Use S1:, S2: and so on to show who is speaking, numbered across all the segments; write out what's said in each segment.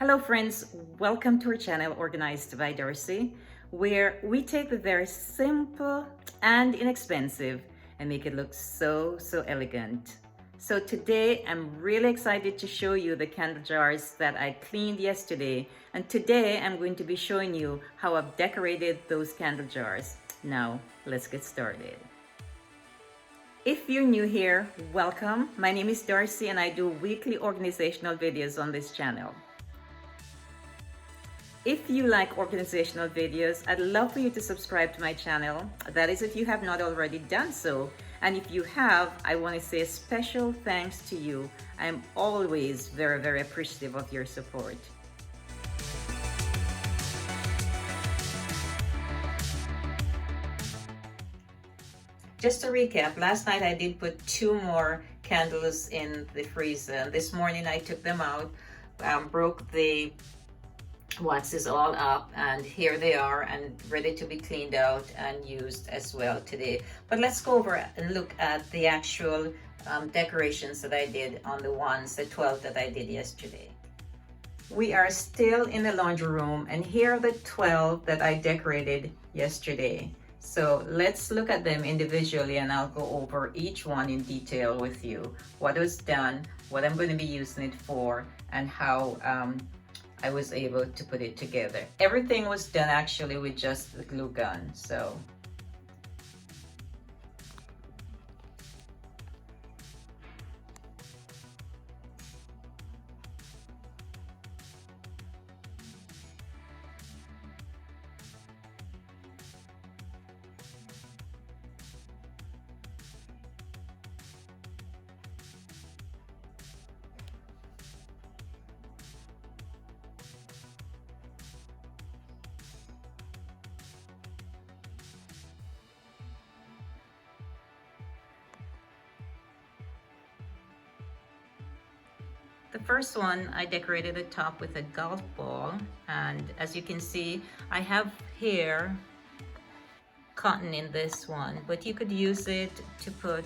S1: Hello friends, welcome to our channel Organized by Darci, where we take the very simple and inexpensive and make it look so elegant. So today I'm really excited to show you the candle jars that I cleaned yesterday, and today I'm going to be showing you how I've decorated those candle jars. Now let's get started. If you're new here, welcome. My name is Darci and I do weekly organizational videos on this channel. If you like organizational videos, I'd love for you to subscribe to my channel. That is if you have not already done so. And if you have, I want to say a special thanks to you. I'm always very appreciative of your support. Just to recap, last night I did put 2 more candles in the freezer. This morning I took them out, broke the waxes all up, and here they are and ready to be cleaned out and used as well today. But let's go over and look at the actual decorations that I did on the 12 that I did yesterday. We are still in the laundry room, and here are the 12 that I decorated yesterday. So let's look at them individually and I'll go over each one in detail with you. What was done, what I'm going to be using it for, and how I was able to put it together. Everything was done actually with just the glue gun. So the first one, I decorated the top with a golf ball, and as you can see, I have here cotton in this one, but you could use it to put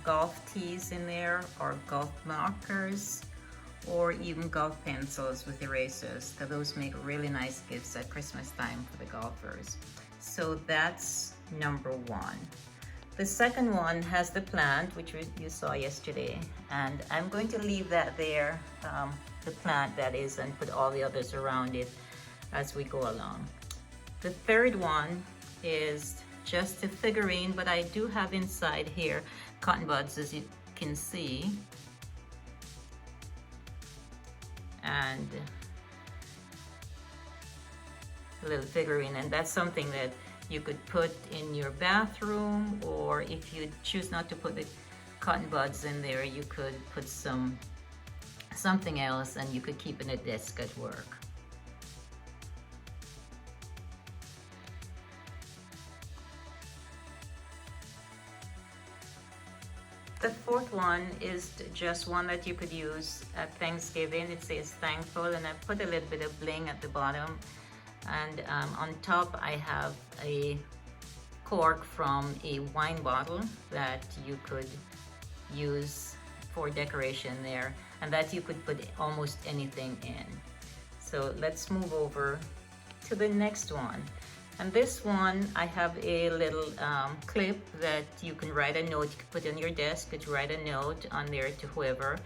S1: golf tees in there, or golf markers, or even golf pencils with erasers, because those make really nice gifts at Christmas time for the golfers. So that's number 1. The second one has the plant, which you saw yesterday, and I'm going to leave that there, the plant that is, and put all the others around it as we go along. The third one is just a figurine, but I do have inside here cotton buds, as you can see, and a little figurine, and that's something that you could put in your bathroom, or if you choose not to put the cotton buds in there, you could put something else, and you could keep in a desk at work. The fourth one is just one that you could use at Thanksgiving. It says thankful, and I put a little bit of bling at the bottom. And on top I have a cork from a wine bottle that you could use for decoration there, and that you could put almost anything in. So let's move over to the next one. And this one, I have a little clip that you can write a note. You can put on your desk, you could write a note on there to whoever.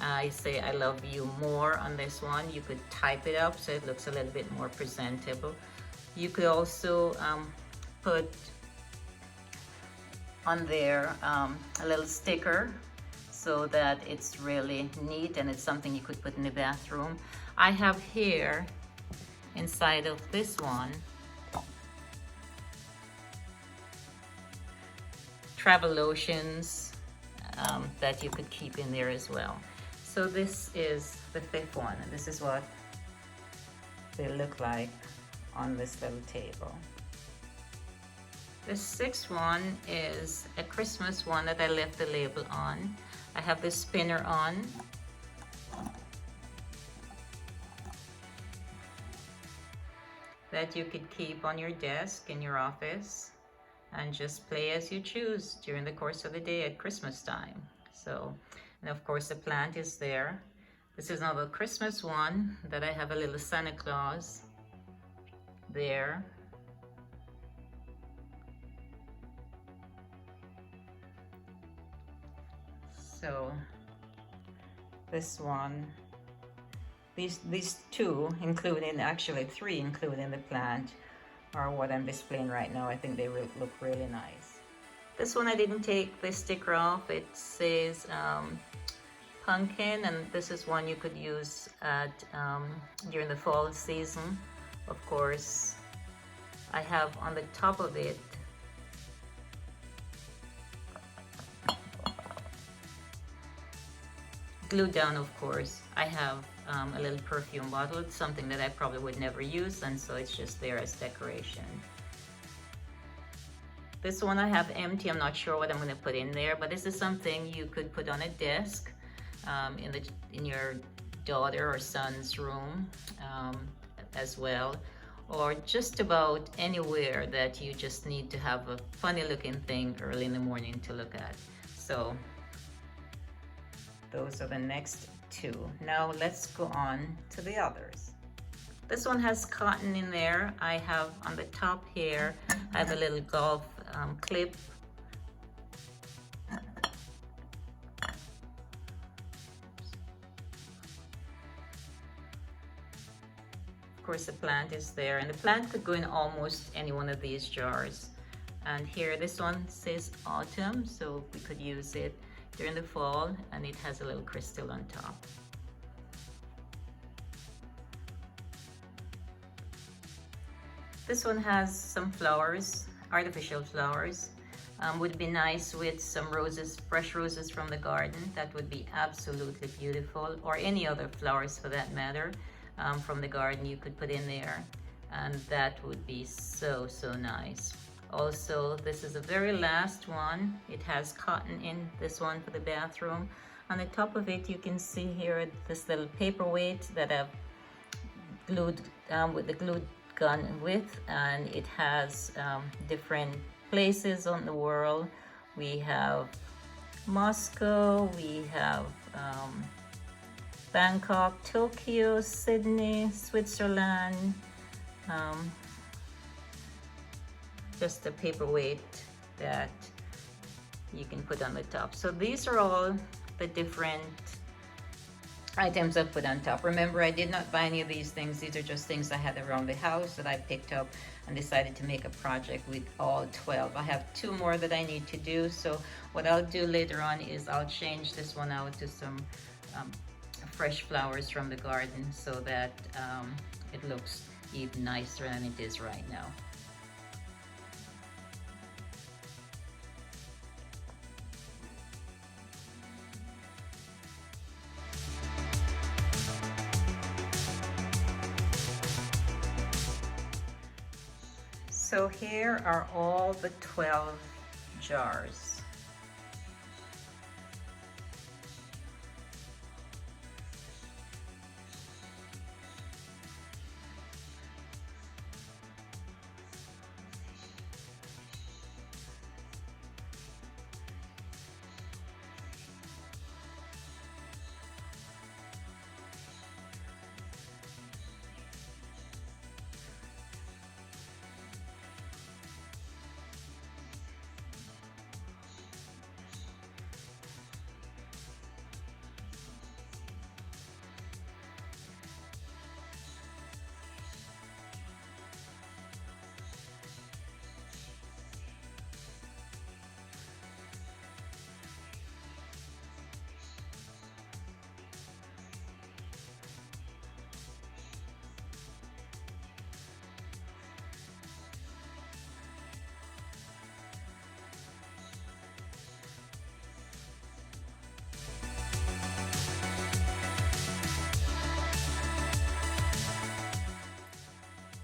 S1: I say I love you more on this one. You could type it up so it looks a little bit more presentable. You could also put on there a little sticker so that it's really neat, and it's something you could put in the bathroom. I have here inside of this one travel lotions that you could keep in there as well. So this is the 5th one, and this is what they look like on this little table. The 6th one is a Christmas one that I left the label on. I have the spinner on. That you could keep on your desk in your office and just play as you choose during the course of the day at Christmas time. So, and of course the plant is there. This is another Christmas one that I have a little Santa Claus there. So this one, these two, including actually three, including the plant, are what I'm displaying right now. I think they look really nice. This one I didn't take the sticker off. It says pumpkin, and this is one you could use at during the fall season. Of course, I have on the top of it glued down, of course, I have a little perfume bottle. It's something that I probably would never use, and so it's just there as decoration. This one I have empty. I'm not sure what I'm going to put in there, but this is something you could put on a desk in your daughter or son's room as well, or just about anywhere that you just need to have a funny looking thing early in the morning to look at. So those are the next two. Now let's go on to the others. This one has cotton in there. I have on the top here, I have a little golf clip. Of course, the plant is there, and the plant could go in almost any one of these jars. And here, this one says autumn, so we could use it during the fall, and it has a little crystal on top. This one has some flowers, artificial flowers. Would be nice with some roses, fresh roses from the garden. That would be absolutely beautiful, or any other flowers for that matter from the garden you could put in there, and that would be so nice. Also, this is the very last one. It has cotton in this one for the bathroom. On the top of it, you can see here this little paperweight that I've glued with the glue gun with, and it has different places on the world. We have Moscow, we have Bangkok, Tokyo, Sydney, Switzerland. Just a paperweight that you can put on the top. So these are all the different items I've put on top. Remember, I did not buy any of these things. These are just things I had around the house that I picked up and decided to make a project with all 12. I have 2 more that I need to do. So what I'll do later on is I'll change this one out to some fresh flowers from the garden so that it looks even nicer than it is right now. So here are all the 12 jars.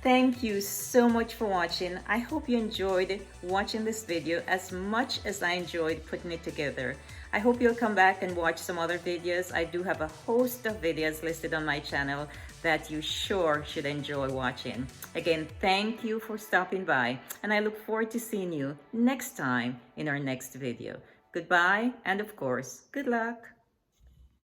S1: Thank you so much for watching. I hope you enjoyed watching this video as much as I enjoyed putting it together. I hope you'll come back and watch some other videos. I do have a host of videos listed on my channel that you sure should enjoy watching. Again, thank you for stopping by, and I look forward to seeing you next time in our next video. Goodbye, and of course, good luck.